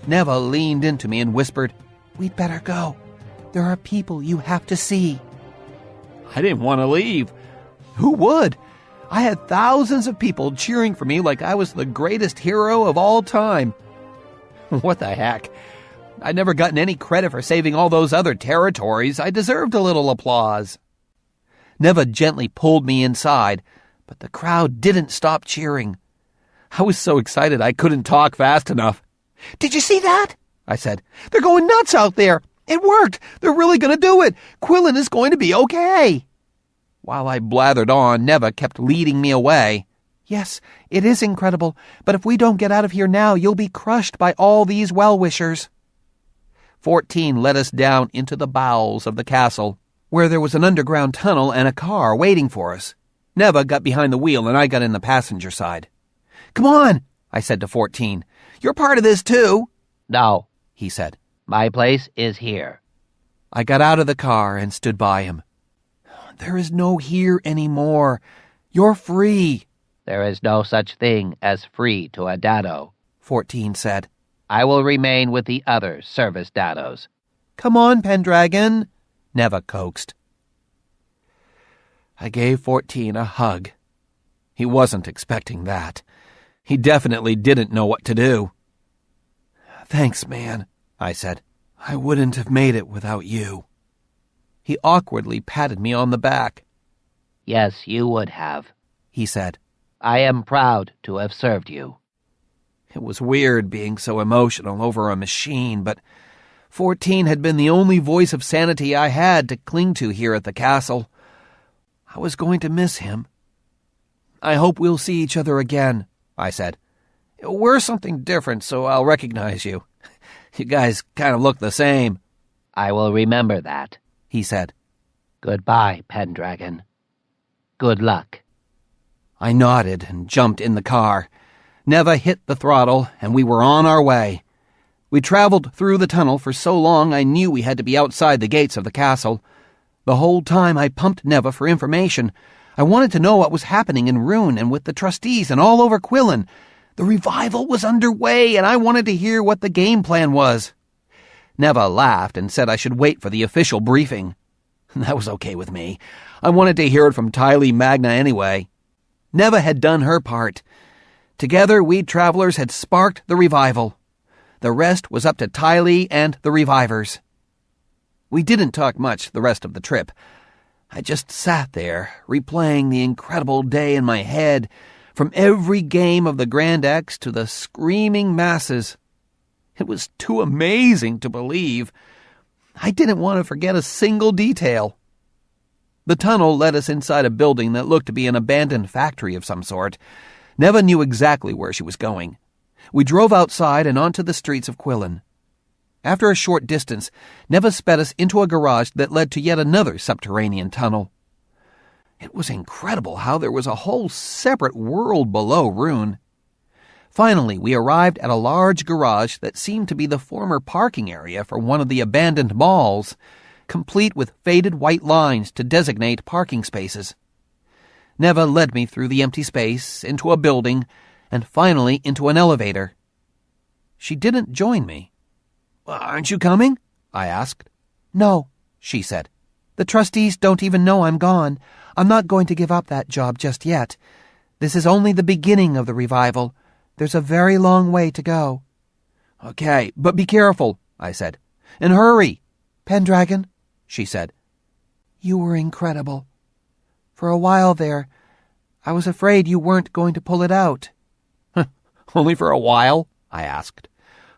Neva leaned into me and whispered, "We'd better go. There are people you have to see." I didn't want to leave. Who would? I had thousands of people cheering for me like I was the greatest hero of all time. What the heck? I'd never gotten any credit for saving all those other territories. I deserved a little applause. Neva gently pulled me inside, but the crowd didn't stop cheering. I was so excited I couldn't talk fast enough. "Did you see that?" I said. "They're going nuts out there. It worked. They're really going to do it. Quillen is going to be okay." While I blathered on, Neva kept leading me away. "Yes, it is incredible, but if we don't get out of here now, you'll be crushed by all these well-wishers." 14 led us down into the bowels of the castle, where there was an underground tunnel and a car waiting for us. Neva got behind the wheel and I got in the passenger side. "Come on," I said to 14. "You're part of this too." "No," he said. "My place is here." I got out of the car and stood by him. "There is no here anymore. You're free." "There is no such thing as free to a dado," 14 said. "I will remain with the other service dados." "Come on, Pendragon," Neva coaxed. I gave 14 a hug. He wasn't expecting that. He definitely didn't know what to do. "Thanks, man," I said. "I wouldn't have made it without you." He awkwardly patted me on the back. "Yes, you would have," he said. "I am proud to have served you." It was weird being so emotional over a machine, but 14 had been the only voice of sanity I had to cling to here at the castle. I was going to miss him. "I hope we'll see each other again," I said. "We're something different, so I'll recognize you. You guys kind of look the same." "I will remember that," he said. "Goodbye, Pendragon. Good luck." I nodded and jumped in the car. Neva hit the throttle, and we were on our way. We traveled through the tunnel for so long I knew we had to be outside the gates of the castle. The whole time I pumped Neva for information. I wanted to know what was happening in Rune and with the trustees and all over Quillen. The revival was underway, and I wanted to hear what the game plan was. Neva laughed and said I should wait for the official briefing. That was okay with me. I wanted to hear it from Tylee Magna anyway. Neva had done her part. Together, we travelers had sparked the revival. The rest was up to Tylee and the revivers. We didn't talk much the rest of the trip. I just sat there, replaying the incredible day in my head, from every game of the Grand X to the screaming masses. It was too amazing to believe. I didn't want to forget a single detail. The tunnel led us inside a building that looked to be an abandoned factory of some sort. Neva knew exactly where she was going. We drove outside and onto the streets of Quillen. After a short distance, Neva sped us into a garage that led to yet another subterranean tunnel. It was incredible how there was a whole separate world below Rune. Finally, we arrived at a large garage that seemed to be the former parking area for one of the abandoned malls, complete with faded white lines to designate parking spaces. Neva led me through the empty space, into a building, and finally into an elevator. She didn't join me. "Aren't you coming?" I asked. "No," she said. "The trustees don't even know I'm gone. I'm not going to give up that job just yet. This is only the beginning of the revival. There's a very long way to go." "Okay, but be careful," I said. "And hurry." "Pendragon," she said, "you were incredible. For a while there, I was afraid you weren't going to pull it out." "Only for a while?" I asked.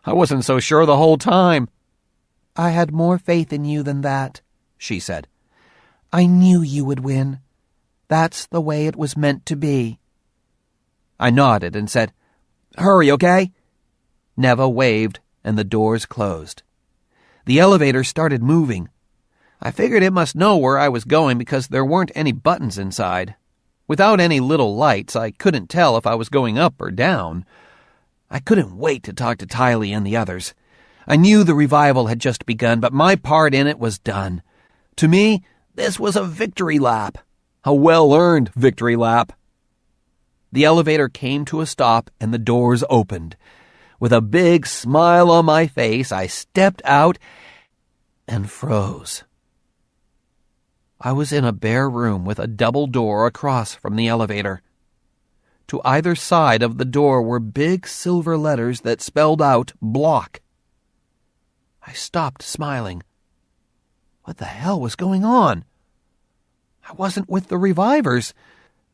"I wasn't so sure the whole time." "I had more faith in you than that," she said. "I knew you would win. That's the way it was meant to be." I nodded and said, "Hurry, okay?" Neva waved, and the doors closed. The elevator started moving. I figured it must know where I was going because there weren't any buttons inside. Without any little lights, I couldn't tell if I was going up or down. I couldn't wait to talk to Tylee and the others. I knew the revival had just begun, but my part in it was done. To me, this was a victory lap. A well-earned victory lap. The elevator came to a stop and the doors opened. With a big smile on my face, I stepped out and froze. I was in a bare room with a double door across from the elevator. To either side of the door were big silver letters that spelled out block. I stopped smiling. What the hell was going on? I wasn't with the revivers.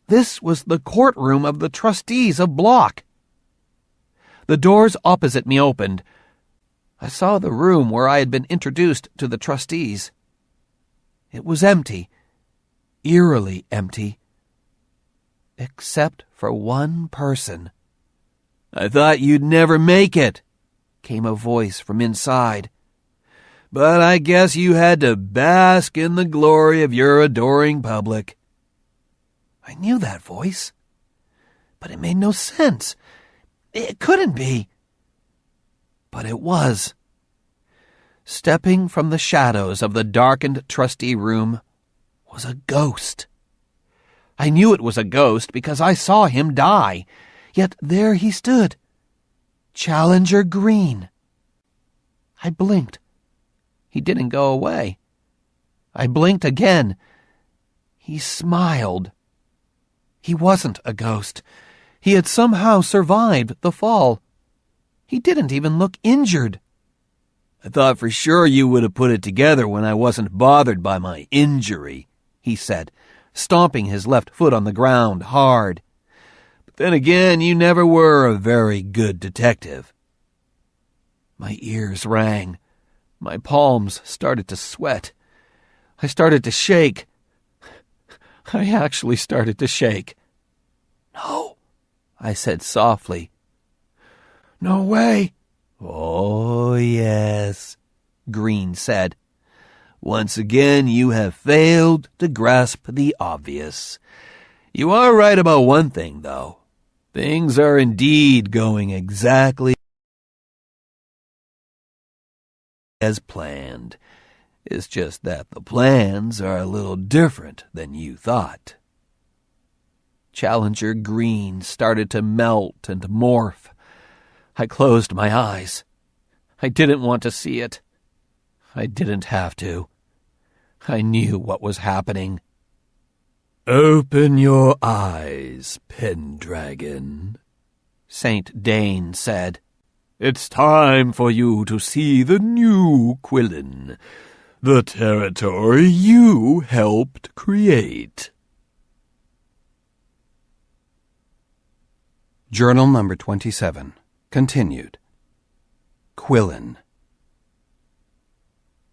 This was the courtroom of the trustees of Block. The doors opposite me opened. I saw the room where I had been introduced to the trustees. It was empty, eerily empty, except for one person. "I thought you'd never make it," came a voice from inside. "But I guess you had to bask in the glory of your adoring public." I knew that voice, but it made no sense. It couldn't be. But it was. Stepping from the shadows of the darkened trustee room was a ghost. I knew it was a ghost because I saw him die, yet there he stood, Challenger Green. I blinked. He didn't go away. I blinked again. He smiled. He wasn't a ghost. He had somehow survived the fall. He didn't even look injured. "I thought for sure you would have put it together when I wasn't bothered by my injury," he said, stomping his left foot on the ground hard. "But then again, you never were a very good detective." My ears rang. My palms started to sweat. I started to shake. I actually started to shake. "No," I said softly. "No way." "Oh, yes," Green said. "Once again you have failed to grasp the obvious. You are right about one thing, though. Things are indeed going exactly as planned. It's just that the plans are a little different than you thought." Challenger Green started to melt and morph. I closed my eyes. I didn't want to see it. I didn't have to. I knew what was happening. "Open your eyes, Pendragon," Saint Dane said. "It's time for you to see the new Quillen, the territory you helped create." Journal number 27. Continued. Quillen.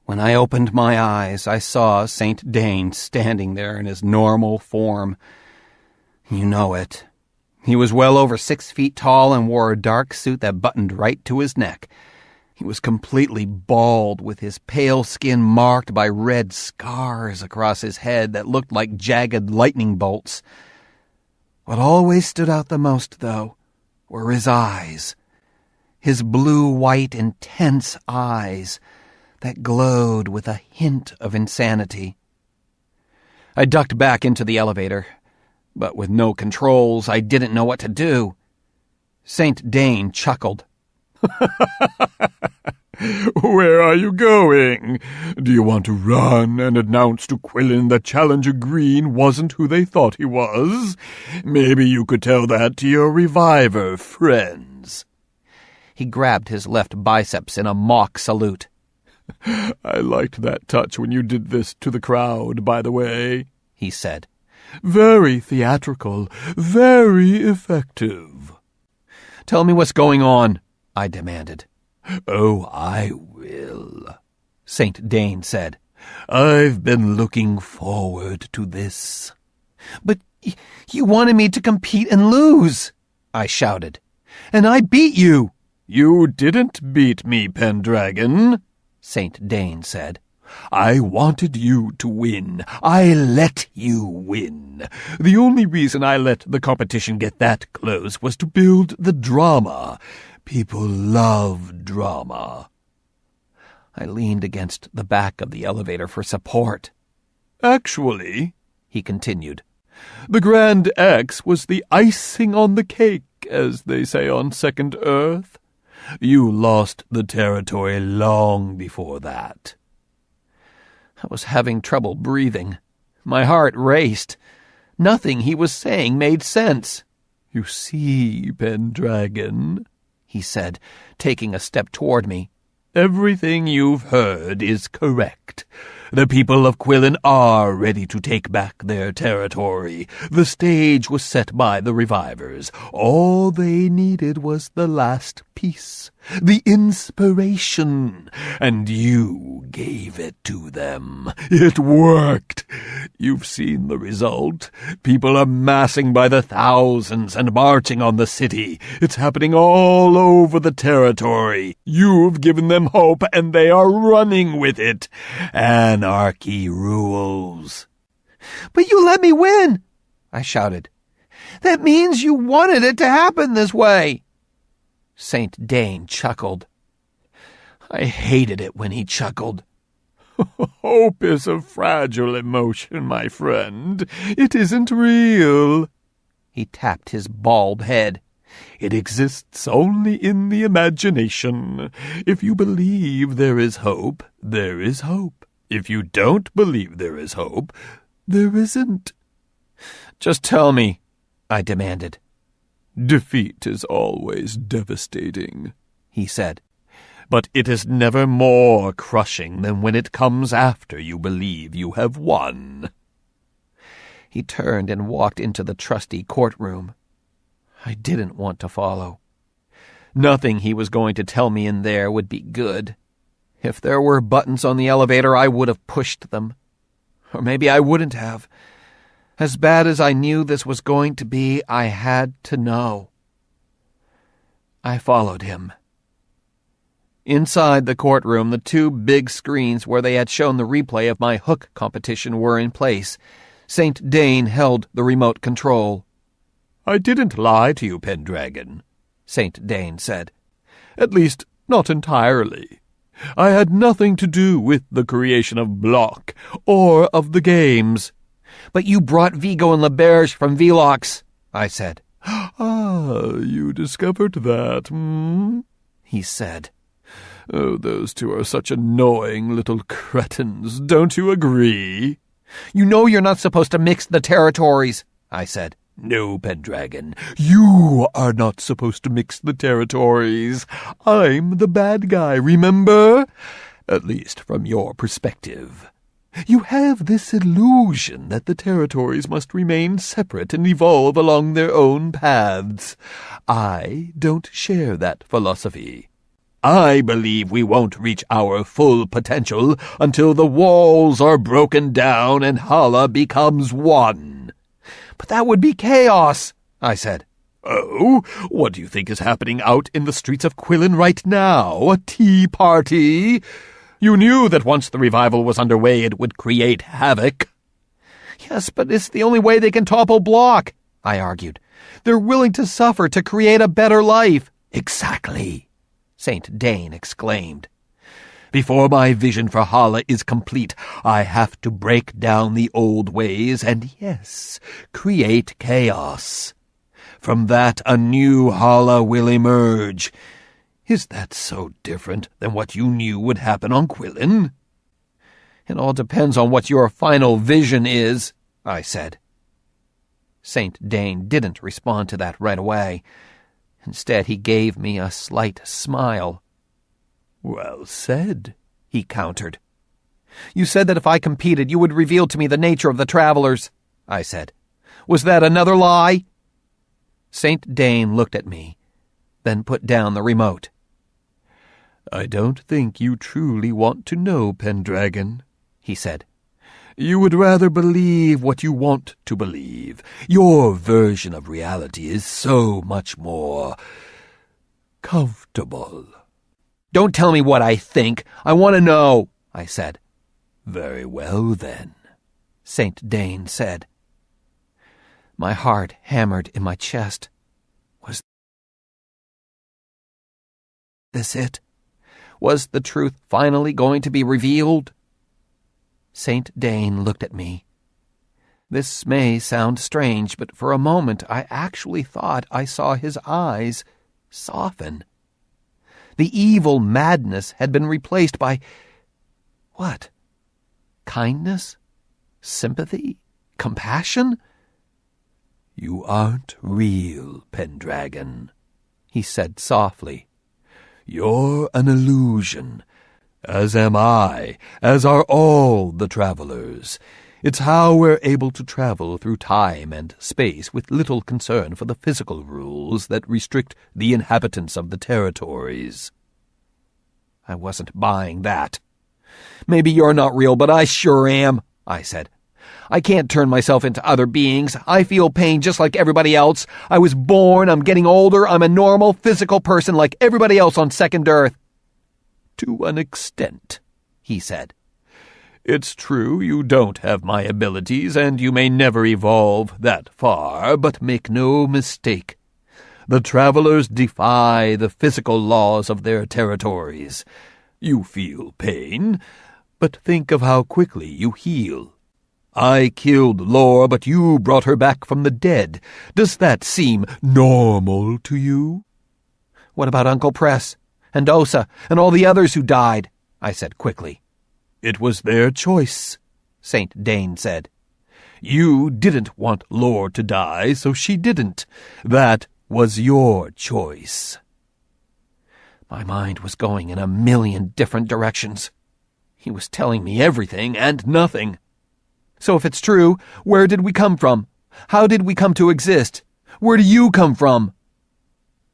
When I opened my eyes, I saw Saint Dane standing there in his normal form. You know it. He was well over 6 feet tall and wore a dark suit that buttoned right to his neck. He was completely bald, with his pale skin marked by red scars across his head that looked like jagged lightning bolts. What always stood out the most, though, were his eyes. His blue-white, intense eyes that glowed with a hint of insanity. I ducked back into the elevator, but with no controls, I didn't know what to do. Saint Dane chuckled. "Where are you going? Do you want to run and announce to Quillen that Challenger Green wasn't who they thought he was? Maybe you could tell that to your reviver friends." He grabbed his left biceps in a mock salute. "I liked that touch when you did this to the crowd, by the way," he said. "Very theatrical, very effective." "Tell me what's going on," I demanded. "Oh, I will," Saint Dane said. "I've been looking forward to this." "But you wanted me to compete and lose," I shouted. "And I beat you." "You didn't beat me, Pendragon," Saint Dane said. "I wanted you to win. I let you win. The only reason I let the competition get that close was to build the drama. People love drama." I leaned against the back of the elevator for support. "Actually," he continued, "the Grand X was the icing on the cake, as they say on Second Earth. You lost the territory long before that. I was having trouble breathing. My heart raced. Nothing he was saying made sense. You see, Pendragon, he said, taking a step toward me. Everything you've heard is correct. The people of Quillen are ready to take back their territory. The stage was set by the revivers. All they needed was the last piece, the inspiration, and you gave it to them. It worked. You've seen the result. People are massing by the thousands and marching on the city. It's happening all over the territory. You've given them hope, and they are running with it. Anarchy rules. But you let me win, I shouted. That means you wanted it to happen this way. Saint Dane chuckled. I hated it when he chuckled. Hope is a fragile emotion, my friend. It isn't real. He tapped his bald head. It exists only in the imagination. If you believe there is hope, there is hope. If you don't believe there is hope, there isn't. Just tell me, I demanded. Defeat is always devastating, he said. But it is never more crushing than when it comes after you believe you have won. He turned and walked into the trusty courtroom. I didn't want to follow. Nothing he was going to tell me in there would be good. If there were buttons on the elevator, I would have pushed them. Or maybe I wouldn't have. As bad as I knew this was going to be, I had to know. I followed him. Inside the courtroom, the two big screens where they had shown the replay of my hook competition were in place. Saint Dane held the remote control. I didn't lie to you, Pendragon, Saint Dane said. At least, not entirely. I had nothing to do with the creation of Block or of the games. But you brought Vigo and LeBerge from Velox, I said. Ah, you discovered that, he said. Oh, those two are such annoying little cretins, don't you agree? You know you're not supposed to mix the territories, I said. No, Pendragon, you are not supposed to mix the territories. I'm the bad guy, remember? At least from your perspective. You have this illusion that the territories must remain separate and evolve along their own paths. I don't share that philosophy. I believe we won't reach our full potential until the walls are broken down and Hala becomes one. But that would be chaos, I said. Oh, what do you think is happening out in the streets of Quillen right now? A tea party? You knew that once the revival was underway it would create havoc. Yes, but it's the only way they can topple Block, I argued. They're willing to suffer to create a better life. Exactly, Saint Dane exclaimed. Before my vision for Hala is complete, I have to break down the old ways and, yes, create chaos. From that, a new Hala will emerge. Is that so different than what you knew would happen on Quillen? It all depends on what your final vision is, I said. Saint Dane didn't respond to that right away. Instead, he gave me a slight smile. Well said, he countered. You said that if I competed, you would reveal to me the nature of the travelers, I said. Was that another lie? Saint Dane looked at me, then put down the remote. I don't think you truly want to know, Pendragon, he said. You would rather believe what you want to believe. Your version of reality is so much more comfortable. Don't tell me what I think. I want to know, I said. Very well, then, Saint Dane said. My heart hammered in my chest. Was this it? Was the truth finally going to be revealed? Saint Dane looked at me. This may sound strange, but for a moment I actually thought I saw his eyes soften. The evil madness had been replaced by... what? Kindness? Sympathy? Compassion? "You aren't real, Pendragon," he said softly. "You're an illusion, as am I, as are all the travelers. It's how we're able to travel through time and space with little concern for the physical rules that restrict the inhabitants of the territories." I wasn't buying that. "Maybe you're not real, but I sure am," I said. "I can't turn myself into other beings. I feel pain just like everybody else. I was born, I'm getting older, I'm a normal physical person like everybody else on Second Earth." "To an extent," he said. "It's true you don't have my abilities, and you may never evolve that far, but make no mistake. The travelers defy the physical laws of their territories. You feel pain, but think of how quickly you heal. I killed Lore, but you brought her back from the dead. Does that seem normal to you?" "What about Uncle Press, and Osa, and all the others who died?" I said quickly. "It was their choice," Saint Dane said. "You didn't want Lore to die, so she didn't. That was your choice." My mind was going in a million different directions. He was telling me everything and nothing. So if it's true, where did we come from? How did we come to exist? Where do you come from?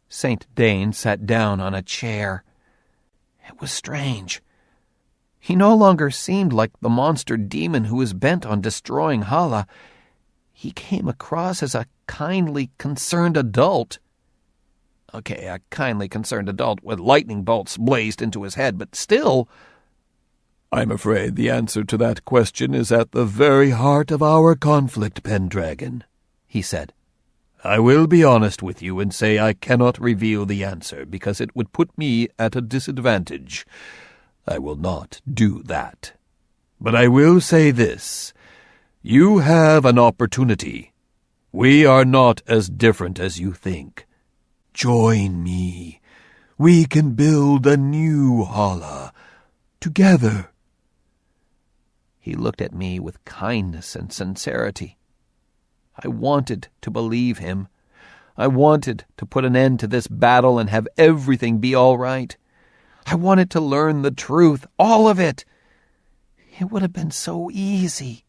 Saint Dane sat down on a chair. It was strange. He no longer seemed like the monster demon who was bent on destroying Hala. He came across as a kindly, concerned adult. Okay, a kindly, concerned adult with lightning bolts blazed into his head, but still... "I'm afraid the answer to that question is at the very heart of our conflict, Pendragon," he said. "I will be honest with you and say I cannot reveal the answer because it would put me at a disadvantage. I will not do that. But I will say this. You have an opportunity. We are not as different as you think. Join me. We can build a new Hala together." He looked at me with kindness and sincerity. I wanted to believe him. I wanted to put an end to this battle and have everything be all right. I wanted to learn the truth, all of it. It would have been so easy.